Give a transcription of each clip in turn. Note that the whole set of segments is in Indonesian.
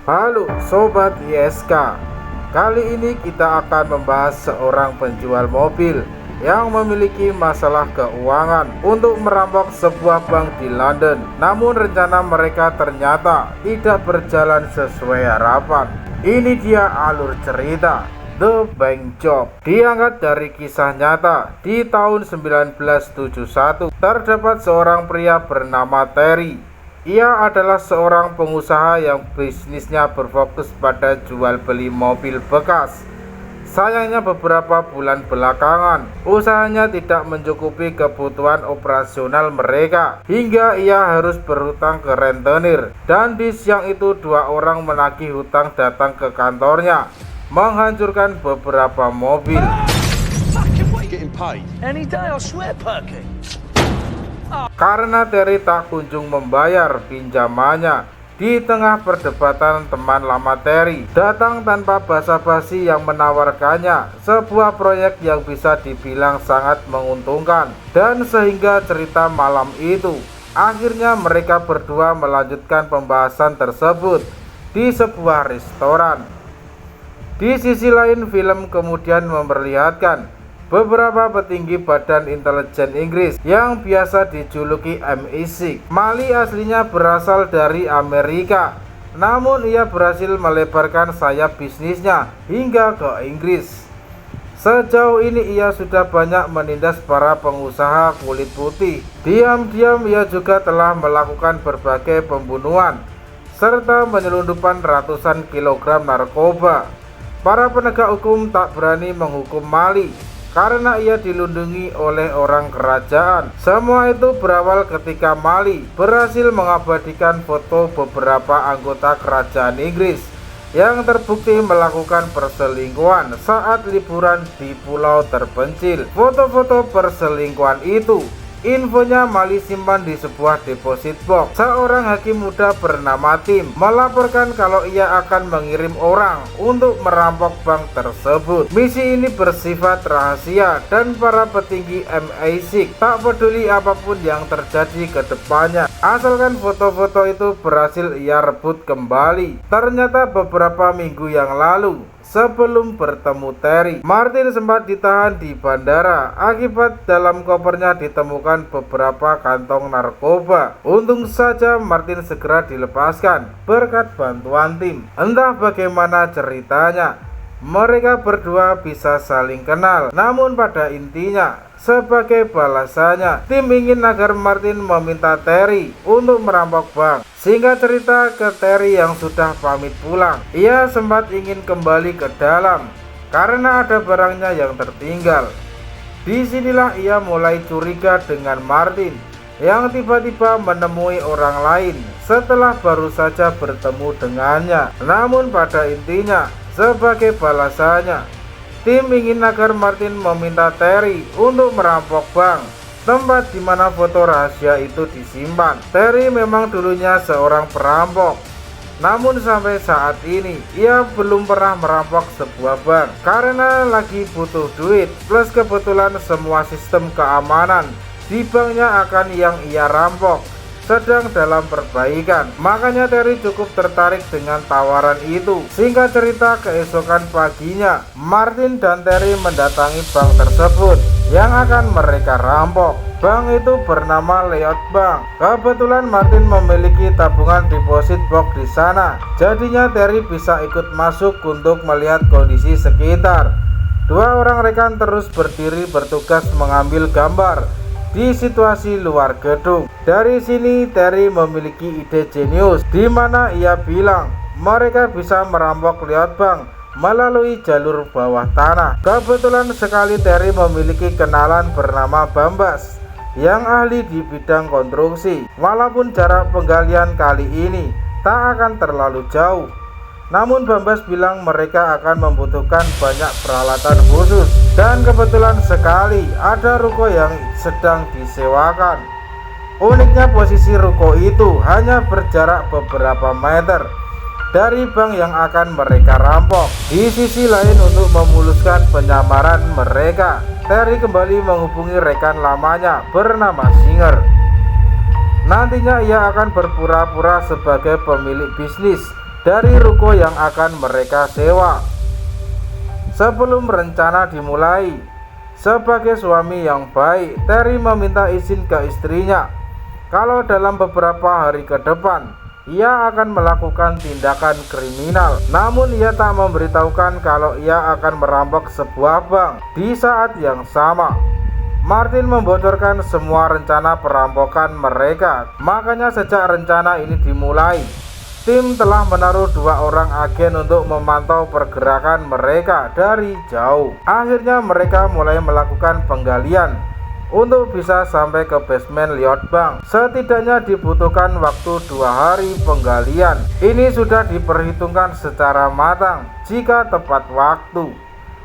Halo Sobat ISK, kali ini kita akan membahas seorang penjual mobil yang memiliki masalah keuangan untuk merampok sebuah bank di London. Namun rencana mereka ternyata tidak berjalan sesuai harapan. Ini dia alur cerita The Bank Job, diangkat dari kisah nyata. Di tahun 1971 terdapat seorang pria bernama Terry. Ia adalah seorang pengusaha yang bisnisnya berfokus pada jual beli mobil bekas. Sayangnya beberapa bulan belakangan usahanya tidak mencukupi kebutuhan operasional mereka, hingga ia harus berhutang ke rentenir. Dan di siang itu dua orang menagih hutang datang ke kantornya, menghancurkan beberapa mobil. Karena Terry tak kunjung membayar pinjamannya. Di tengah perdebatan, teman lama Terry datang tanpa basa-basi yang menawarkannya sebuah proyek yang bisa dibilang sangat menguntungkan. Dan sehingga cerita malam itu, akhirnya mereka berdua melanjutkan pembahasan tersebut di sebuah restoran. Di sisi lain, film kemudian memperlihatkan beberapa petinggi badan intelijen Inggris yang biasa dijuluki MI6. Mali aslinya berasal dari Amerika, namun ia berhasil melebarkan sayap bisnisnya hingga ke Inggris. Sejauh ini ia sudah banyak menindas para pengusaha kulit putih. Diam-diam ia juga telah melakukan berbagai pembunuhan serta penyelundupan ratusan kilogram narkoba. Para penegak hukum tak berani menghukum Mali karena ia dilindungi oleh orang kerajaan. Semua itu berawal ketika Mali berhasil mengabadikan foto beberapa anggota kerajaan Inggris yang terbukti melakukan perselingkuhan saat liburan di pulau terpencil. Foto-foto perselingkuhan itu infonya Mali simpan di sebuah deposit box. Seorang hakim muda bernama Tim melaporkan kalau ia akan mengirim orang untuk merampok bank tersebut. Misi ini bersifat rahasia dan para petinggi MI6 tak peduli apapun yang terjadi ke depannya, asalkan foto-foto itu berhasil ia rebut kembali. Ternyata beberapa minggu yang lalu, sebelum bertemu Terry, Martin sempat ditahan di bandara akibat dalam kopernya ditemukan beberapa kantong narkoba. Untung saja Martin segera dilepaskan berkat bantuan Tim. Entah bagaimana ceritanya, mereka berdua bisa saling kenal. Namun pada intinya, sebagai balasannya, Tim ingin agar Martin meminta Terry untuk merampok bank. Singkat cerita, ke Terry yang sudah pamit pulang, ia sempat ingin kembali ke dalam karena ada barangnya yang tertinggal. Disinilah ia mulai curiga dengan Martin yang tiba-tiba menemui orang lain setelah baru saja bertemu dengannya. Namun pada intinya, sebagai balasannya, Tim ingin agar Martin meminta Terry untuk merampok bank, tempat di mana foto rahasia itu disimpan. Terry memang dulunya seorang perampok, namun sampai saat ini ia belum pernah merampok sebuah bank karena lagi butuh duit, plus kebetulan semua sistem keamanan di banknya akan yang ia rampok sedang dalam perbaikan. Makanya Terry cukup tertarik dengan tawaran itu. Singkat cerita, keesokan paginya Martin dan Terry mendatangi bank tersebut yang akan mereka rampok. Bank itu bernama Lloyds Bank. Kebetulan Martin memiliki tabungan deposit box di sana, jadinya Terry bisa ikut masuk untuk melihat kondisi sekitar. Dua orang rekan terus berdiri bertugas mengambil gambar di situasi luar gedung. Dari sini Terry memiliki ide jenius, di mana ia bilang mereka bisa merampok Lloyds Bank melalui jalur bawah tanah. Kebetulan sekali Terry memiliki kenalan bernama Bambas yang ahli di bidang konstruksi. Walaupun jarak penggalian kali ini tak akan terlalu jauh, namun Bambas bilang mereka akan membutuhkan banyak peralatan khusus. Dan kebetulan sekali ada ruko yang sedang disewakan. Uniknya posisi ruko itu hanya berjarak beberapa meter dari bank yang akan mereka rampok. Di sisi lain, untuk memuluskan penyamaran mereka, Terry kembali menghubungi rekan lamanya bernama Singer. Nantinya ia akan berpura-pura sebagai pemilik bisnis dari ruko yang akan mereka sewa. Sebelum rencana dimulai, sebagai suami yang baik, Terry meminta izin ke istrinya kalau dalam beberapa hari ke depan ia akan melakukan tindakan kriminal. Namun ia tak memberitahukan kalau ia akan merampok sebuah bank. Di saat yang sama, Martin membocorkan semua rencana perampokan mereka. Makanya sejak rencana ini dimulai, tim telah menaruh 2 orang agen untuk memantau pergerakan mereka dari jauh. Akhirnya mereka mulai melakukan penggalian untuk bisa sampai ke basement Lloyd Bank. Setidaknya dibutuhkan waktu 2 hari penggalian. Ini sudah diperhitungkan secara matang. Jika tepat waktu,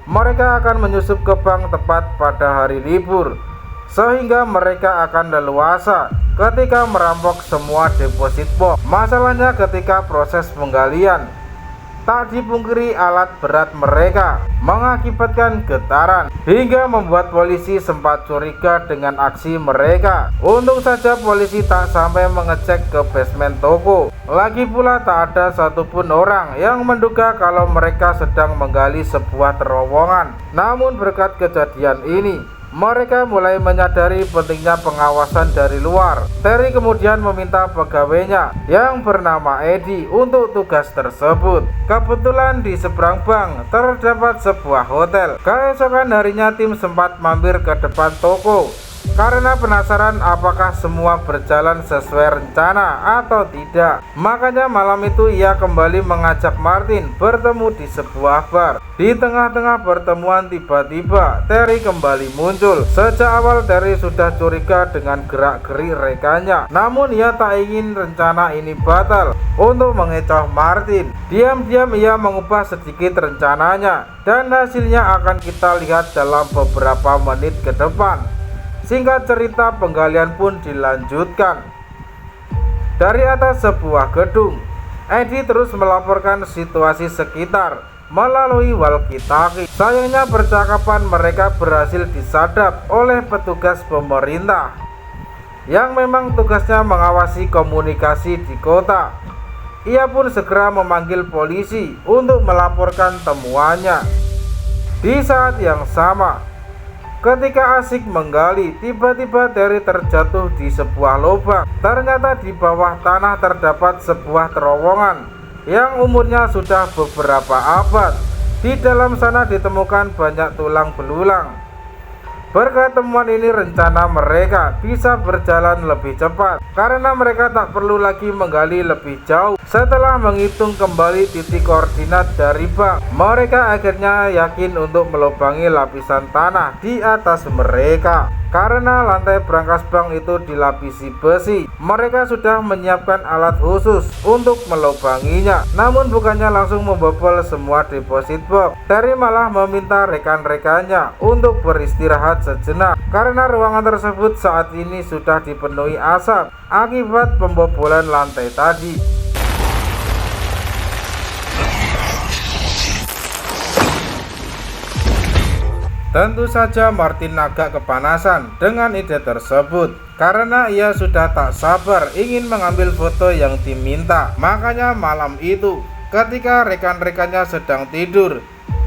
mereka akan menyusup ke bank tepat pada hari libur, sehingga mereka akan leluasa ketika merampok semua deposit box. Masalahnya ketika proses penggalian, tak dipungkiri alat berat mereka mengakibatkan getaran hingga membuat polisi sempat curiga dengan aksi mereka. Untung saja polisi tak sampai mengecek ke basement toko. Lagi pula tak ada satupun orang yang menduga kalau mereka sedang menggali sebuah terowongan. Namun berkat kejadian ini, mereka mulai menyadari pentingnya pengawasan dari luar. Terry kemudian meminta pegawainya yang bernama Eddie untuk tugas tersebut. Kebetulan di seberang bank terdapat sebuah hotel. Keesokan harinya tim sempat mampir ke depan toko karena penasaran apakah semua berjalan sesuai rencana atau tidak. Makanya malam itu ia kembali mengajak Martin bertemu di sebuah bar. Di tengah-tengah pertemuan tiba-tiba Terry kembali muncul. Sejak awal Terry sudah curiga dengan gerak-gerik rekannya, namun ia tak ingin rencana ini batal untuk mengecoh Martin. Diam-diam ia mengubah sedikit rencananya, dan hasilnya akan kita lihat dalam beberapa menit ke depan. Singkat cerita, penggalian pun dilanjutkan. Dari atas sebuah gedung, Eddie terus melaporkan situasi sekitar melalui walkie-talkie. Sayangnya percakapan mereka berhasil disadap oleh petugas pemerintah yang memang tugasnya mengawasi komunikasi di kota. Ia pun segera memanggil polisi untuk melaporkan temuannya. Di saat yang sama, ketika asik menggali, tiba-tiba Terry terjatuh di sebuah lubang. Ternyata di bawah tanah terdapat sebuah terowongan yang umurnya sudah beberapa abad. Di dalam sana ditemukan banyak tulang belulang. Berkat temuan ini, rencana mereka bisa berjalan lebih cepat karena mereka tak perlu lagi menggali lebih jauh. Setelah menghitung kembali titik koordinat dari bank, mereka akhirnya yakin untuk melubangi lapisan tanah di atas mereka. Karena lantai brankas bank itu dilapisi besi, mereka sudah menyiapkan alat khusus untuk melubanginya. Namun bukannya langsung membobol semua deposit box, Terry malah meminta rekan-rekannya untuk beristirahat sejenak karena ruangan tersebut saat ini sudah dipenuhi asap akibat pembobolan lantai tadi. Tentu saja Martin agak kepanasan dengan ide tersebut karena ia sudah tak sabar ingin mengambil foto yang diminta. Makanya malam itu ketika rekan-rekannya sedang tidur,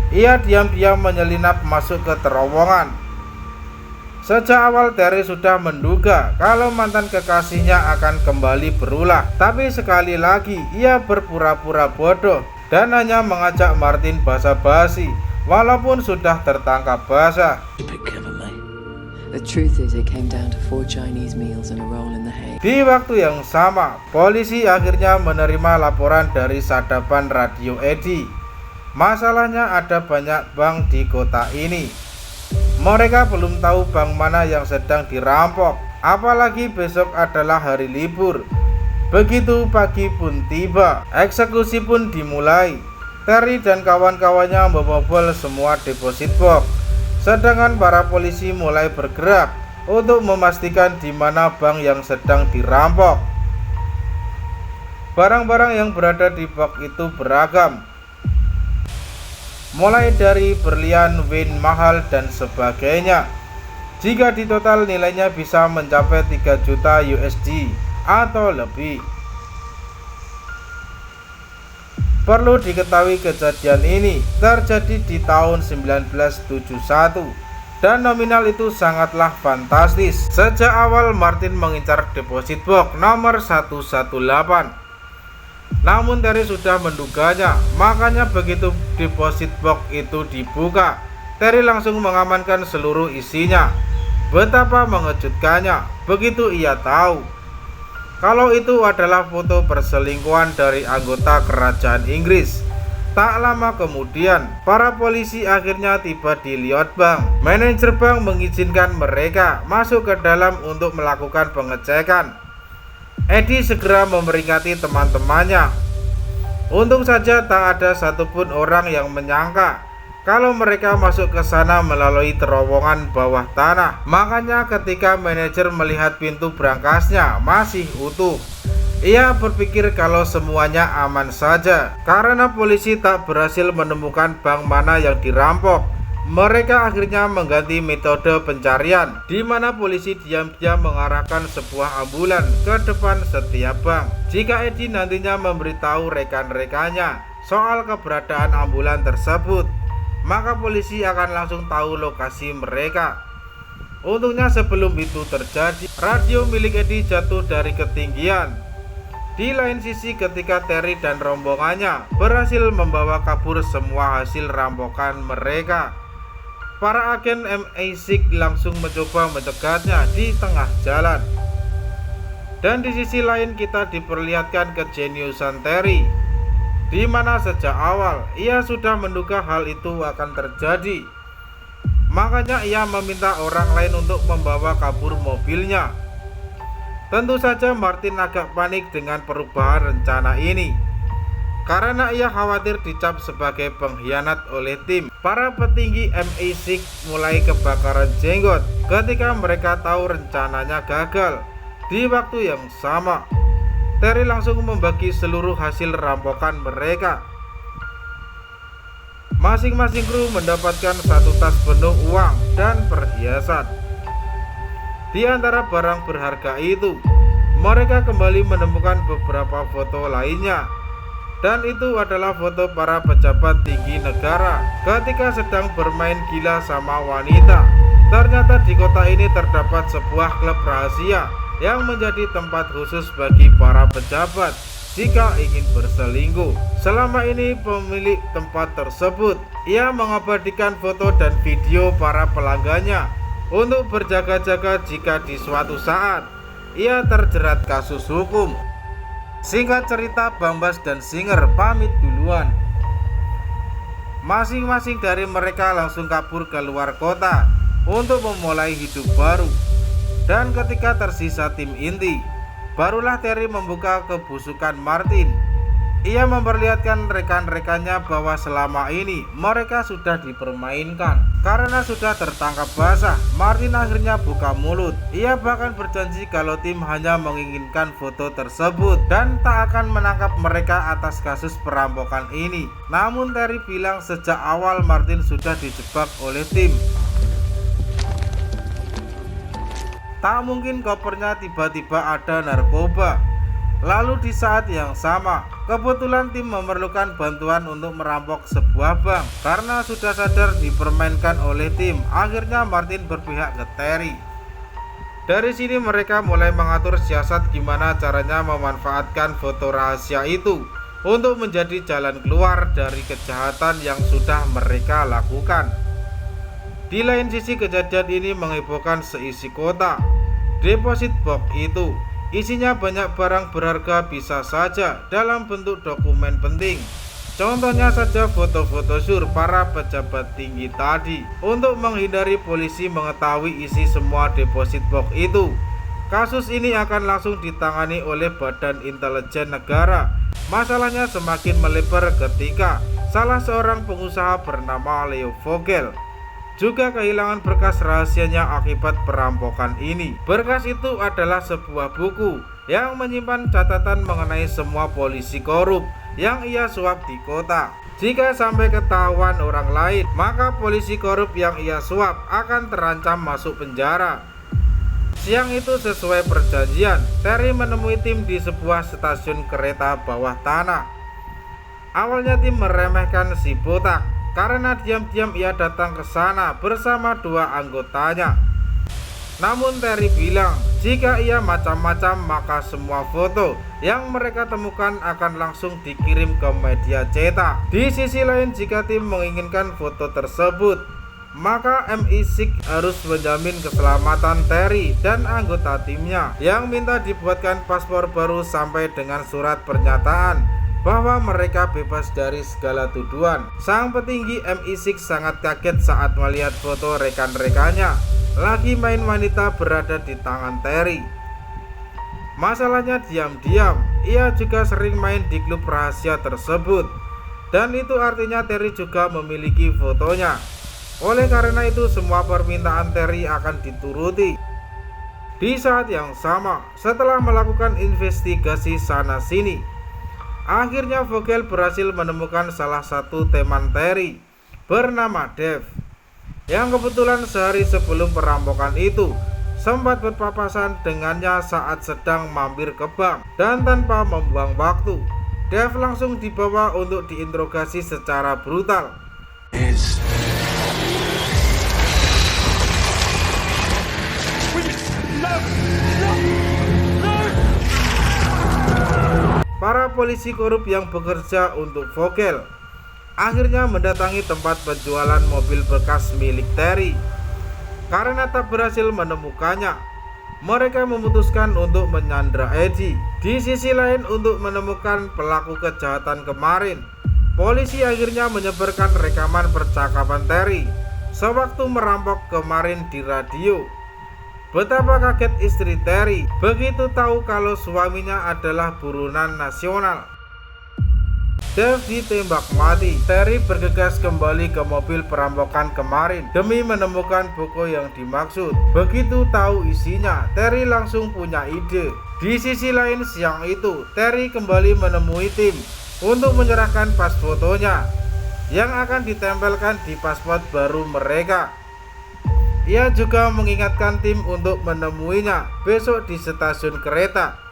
ia diam-diam menyelinap masuk ke terowongan. Sejak awal Terry sudah menduga kalau mantan kekasihnya akan kembali berulah, tapi sekali lagi ia berpura-pura bodoh dan hanya mengajak Martin basa-basi walaupun sudah tertangkap basah. Di waktu yang sama, polisi akhirnya menerima laporan dari sadapan radio Eddie. Masalahnya ada banyak bank di kota ini. Mereka belum tahu bank mana yang sedang dirampok, apalagi besok adalah hari libur. Begitu pagi pun tiba, eksekusi pun dimulai. Terry dan kawan-kawannya membobol semua deposit box, sedangkan para polisi mulai bergerak untuk memastikan di mana bank yang sedang dirampok. Barang-barang yang berada di box itu beragam, mulai dari berlian, wine mahal dan sebagainya. Jika ditotal nilainya bisa mencapai 3 juta USD atau lebih. Perlu diketahui kejadian ini terjadi di tahun 1971 dan nominal itu sangatlah fantastis. Sejak awal Martin mengincar deposit box nomor 118. Namun Terry sudah menduganya, makanya begitu deposit box itu dibuka, Terry langsung mengamankan seluruh isinya. Betapa mengejutkannya begitu ia tahu kalau itu adalah foto perselingkuhan dari anggota kerajaan Inggris. Tak lama kemudian, para polisi akhirnya tiba di Lloyds Bank. Manajer bank mengizinkan mereka masuk ke dalam untuk melakukan pengecekan. Eddie segera memperingati teman-temannya. Untung saja tak ada satupun orang yang menyangka kalau mereka masuk ke sana melalui terowongan bawah tanah. Makanya ketika manajer melihat pintu brangasnya masih utuh, ia berpikir kalau semuanya aman saja. Karena polisi tak berhasil menemukan bank mana yang dirampok, mereka akhirnya mengganti metode pencarian, di mana polisi diam-diam mengarahkan sebuah ambulan ke depan setiap bank. Jika Eddie nantinya memberitahu rekan-rekannya soal keberadaan ambulan tersebut, maka polisi akan langsung tahu lokasi mereka. Untungnya sebelum itu terjadi, radio milik Eddie jatuh dari ketinggian. Di lain sisi, ketika Terry dan rombongannya berhasil membawa kabur semua hasil rampokan mereka, para agen MI6 langsung mencoba mencegatnya di tengah jalan. Dan di sisi lain kita diperlihatkan kejeniusan Terry, di mana sejak awal ia sudah menduga hal itu akan terjadi. Makanya ia meminta orang lain untuk membawa kabur mobilnya. Tentu saja Martin agak panik dengan perubahan rencana ini, karena ia khawatir dicap sebagai pengkhianat oleh tim. Para petinggi MI6 mulai kebakaran jenggot ketika mereka tahu rencananya gagal. Di waktu yang sama, Terry langsung membagi seluruh hasil rampokan mereka. Masing-masing kru mendapatkan satu tas penuh uang dan perhiasan. Di antara barang berharga itu, mereka kembali menemukan beberapa foto lainnya. Dan itu adalah foto para pejabat tinggi negara ketika sedang bermain gila sama wanita. Ternyata di kota ini terdapat sebuah klub rahasia yang menjadi tempat khusus bagi para pejabat jika ingin berselingkuh. Selama ini pemilik tempat tersebut, ia mengabadikan foto dan video para pelanggannya untuk berjaga-jaga jika di suatu saat ia terjerat kasus hukum. Singkat cerita, Bambas dan Singer pamit duluan. Masing-masing dari mereka langsung kabur ke luar kota untuk memulai hidup baru. Dan ketika tersisa tim inti, barulah Terry membuka kebusukan Martin. Ia memperlihatkan rekan-rekannya bahwa selama ini mereka sudah dipermainkan. Karena sudah tertangkap basah, Martin akhirnya buka mulut. Ia bahkan berjanji kalau tim hanya menginginkan foto tersebut dan tak akan menangkap mereka atas kasus perampokan ini. Namun Terry bilang sejak awal Martin sudah dijebak oleh tim. Tak mungkin kopernya tiba-tiba ada narkoba. Lalu di saat yang sama, kebetulan tim memerlukan bantuan untuk merampok sebuah bank. Karena sudah sadar dipermainkan oleh tim, akhirnya Martin berpihak ke Terry. Dari sini mereka mulai mengatur siasat gimana caranya memanfaatkan foto rahasia itu untuk menjadi jalan keluar dari kejahatan yang sudah mereka lakukan. Di lain sisi, kejadian ini menghebohkan seisi kota. Deposit box itu isinya banyak barang berharga, bisa saja dalam bentuk dokumen penting. Contohnya saja foto-foto sur para pejabat tinggi tadi. Untuk menghindari polisi mengetahui isi semua deposit box itu, kasus ini akan langsung ditangani oleh Badan Intelijen Negara. Masalahnya semakin melebar ketika salah seorang pengusaha bernama Leo Vogel juga kehilangan berkas rahasianya akibat perampokan ini. Berkas itu adalah sebuah buku yang menyimpan catatan mengenai semua polisi korup yang ia suap di kota. Jika sampai ketahuan orang lain, maka polisi korup yang ia suap akan terancam masuk penjara. Siang itu sesuai perjanjian, Terry menemui tim di sebuah stasiun kereta bawah tanah. Awalnya tim meremehkan si botak karena diam-diam ia datang ke sana bersama dua anggotanya. Namun Terry bilang jika ia macam-macam maka semua foto yang mereka temukan akan langsung dikirim ke media cetak. Di sisi lain, jika tim menginginkan foto tersebut, maka MI6 harus menjamin keselamatan Terry dan anggota timnya yang minta dibuatkan paspor baru sampai dengan surat pernyataan bahwa mereka bebas dari segala tuduhan. Sang petinggi MI6 sangat kaget saat melihat foto rekan-rekannya lagi main wanita berada di tangan Terry. Masalahnya diam-diam ia juga sering main di klub rahasia tersebut, dan itu artinya Terry juga memiliki fotonya. Oleh karena itu semua permintaan Terry akan dituruti. Di saat yang sama, setelah melakukan investigasi sana-sini, akhirnya Vogel berhasil menemukan salah satu teman Terry bernama Dave, yang kebetulan sehari sebelum perampokan itu sempat berpapasan dengannya saat sedang mampir ke bank. Dan tanpa membuang waktu, Dave langsung dibawa untuk diinterogasi secara brutal. Para polisi korup yang bekerja untuk Vogel akhirnya mendatangi tempat penjualan mobil bekas milik Terry. Karena tak berhasil menemukannya, mereka memutuskan untuk menyandra Eddie. Di sisi lain, untuk menemukan pelaku kejahatan kemarin, polisi akhirnya menyebarkan rekaman percakapan Terry sewaktu merampok kemarin di radio. Betapa kaget istri Terry begitu tahu kalau suaminya adalah buronan nasional. Dave ditembak mati. Terry bergegas kembali ke mobil perampokan kemarin demi menemukan buku yang dimaksud. Begitu tahu isinya, Terry langsung punya ide. Di sisi lain, siang itu Terry kembali menemui tim untuk menyerahkan pas fotonya yang akan ditempelkan di paspor baru mereka. Ia juga mengingatkan tim untuk menemuinya besok di stasiun kereta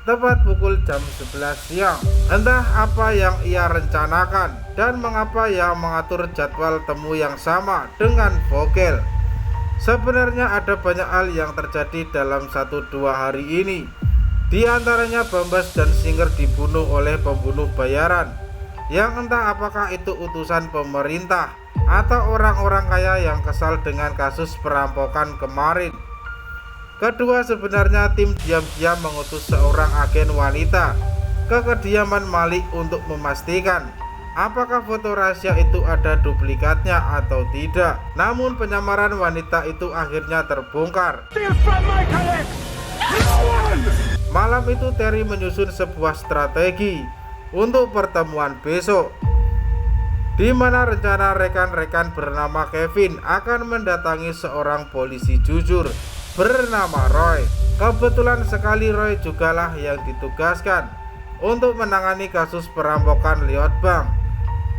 tepat pukul jam 11 siang. Entah apa yang ia rencanakan dan mengapa ia mengatur jadwal temu yang sama dengan Vogel. Sebenarnya ada banyak hal yang terjadi dalam 1-2 hari ini. Di antaranya Bambas dan Singer dibunuh oleh pembunuh bayaran yang entah apakah itu utusan pemerintah atau orang-orang kaya yang kesal dengan kasus perampokan kemarin. Kedua, sebenarnya tim diam-diam mengutus seorang agen wanita ke kediaman Malik untuk memastikan apakah foto rahasia itu ada duplikatnya atau tidak. Namun penyamaran wanita itu akhirnya terbongkar. Malam itu Terry menyusun sebuah strategi untuk pertemuan besok, di mana rencana rekan-rekan bernama Kevin akan mendatangi seorang polisi jujur bernama Roy. Kebetulan sekali Roy jugalah yang ditugaskan untuk menangani kasus perampokan lewat bank.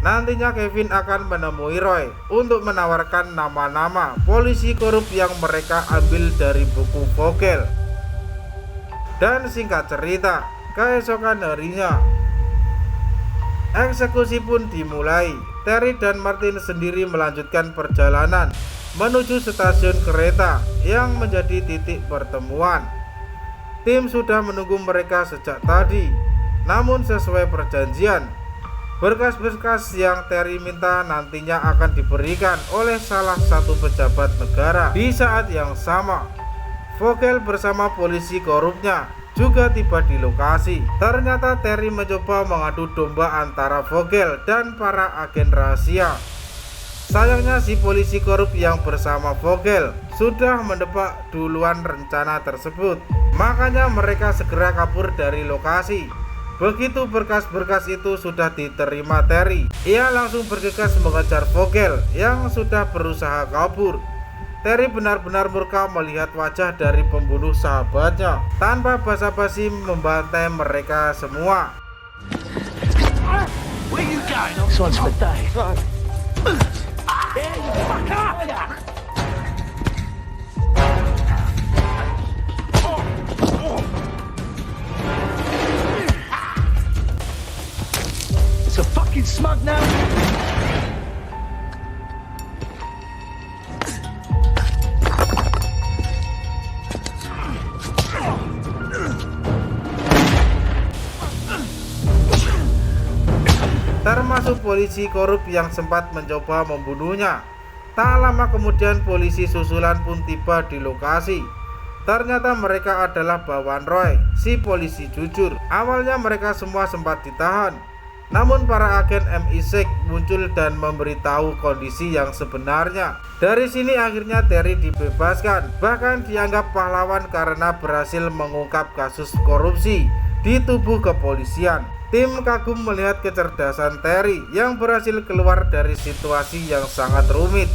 Nantinya Kevin akan menemui Roy untuk menawarkan nama-nama polisi korup yang mereka ambil dari buku Vogel. Dan singkat cerita, keesokan harinya eksekusi pun dimulai. Terry dan Martin sendiri melanjutkan perjalanan menuju stasiun kereta yang menjadi titik pertemuan. Tim sudah menunggu mereka sejak tadi. Namun sesuai perjanjian, berkas-berkas yang Terry minta nantinya akan diberikan oleh salah satu pejabat negara. Di saat yang sama, Vogel bersama polisi korupnya juga tiba di lokasi. Ternyata Terry mencoba mengadu domba antara Vogel dan para agen rahasia. Sayangnya si polisi korup yang bersama Vogel sudah menebak duluan rencana tersebut. Makanya mereka segera kabur dari lokasi. Begitu berkas-berkas itu sudah diterima Terry, ia langsung bergegas mengejar Vogel yang sudah berusaha kabur. Terry benar-benar murka melihat wajah dari pembunuh sahabatnya. Tanpa basa-basi membantai mereka semua. It's a fuck fucking smug now? Termasuk polisi korup yang sempat mencoba membunuhnya. Tak lama kemudian polisi susulan pun tiba di lokasi. Ternyata mereka adalah Bawan Roy, si polisi jujur. Awalnya mereka semua sempat ditahan, namun para agen MI6 muncul dan memberitahu kondisi yang sebenarnya. Dari sini akhirnya Terry dibebaskan, bahkan dianggap pahlawan karena berhasil mengungkap kasus korupsi di tubuh kepolisian. Tim kagum melihat kecerdasan Terry yang berhasil keluar dari situasi yang sangat rumit.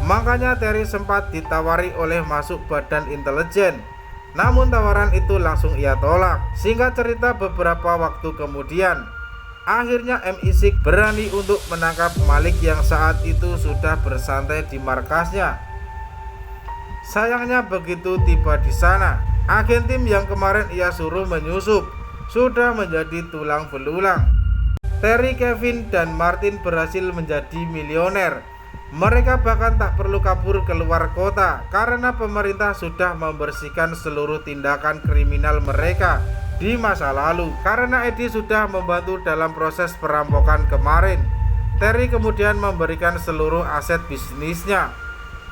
Makanya Terry sempat ditawari oleh masuk badan intelijen, namun tawaran itu langsung ia tolak. Singkat cerita, beberapa waktu kemudian akhirnya MI6 berani untuk menangkap Malik yang saat itu sudah bersantai di markasnya. Sayangnya begitu tiba di sana, agen tim yang kemarin ia suruh menyusup sudah menjadi tulang belulang. Terry, Kevin, dan Martin berhasil menjadi milioner. Mereka bahkan tak perlu kabur keluar kota karena pemerintah sudah membersihkan seluruh tindakan kriminal mereka di masa lalu. Karena Eddie sudah membantu dalam proses perampokan kemarin, Terry kemudian memberikan seluruh aset bisnisnya.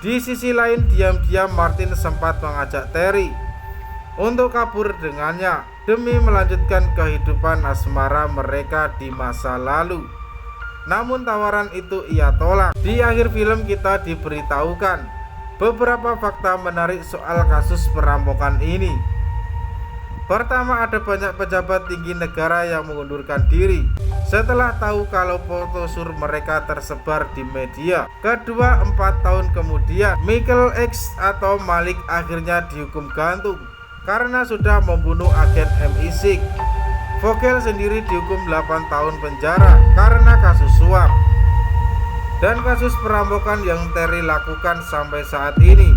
Di sisi lain, diam-diam Martin sempat mengajak Terry untuk kabur dengannya demi melanjutkan kehidupan asmara mereka di masa lalu. Namun tawaran itu ia tolak. Di akhir film kita diberitahukan beberapa fakta menarik soal kasus perampokan ini. Pertama, ada banyak pejabat tinggi negara yang mengundurkan diri setelah tahu kalau foto sur mereka tersebar di media. Kedua, 4 tahun kemudian Michael X atau Malik akhirnya dihukum gantung karena sudah membunuh agen MI6. Vogel sendiri dihukum 8 tahun penjara karena kasus suap. Dan kasus perampokan yang Terry lakukan sampai saat ini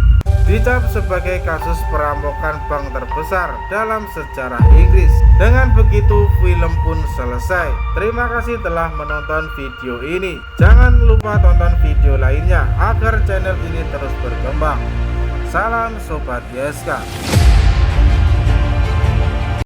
dicap sebagai kasus perampokan bank terbesar dalam sejarah Inggris. Dengan begitu film pun selesai. Terima kasih telah menonton video ini. Jangan lupa tonton video lainnya agar channel ini terus berkembang. Salam Sobat YSK.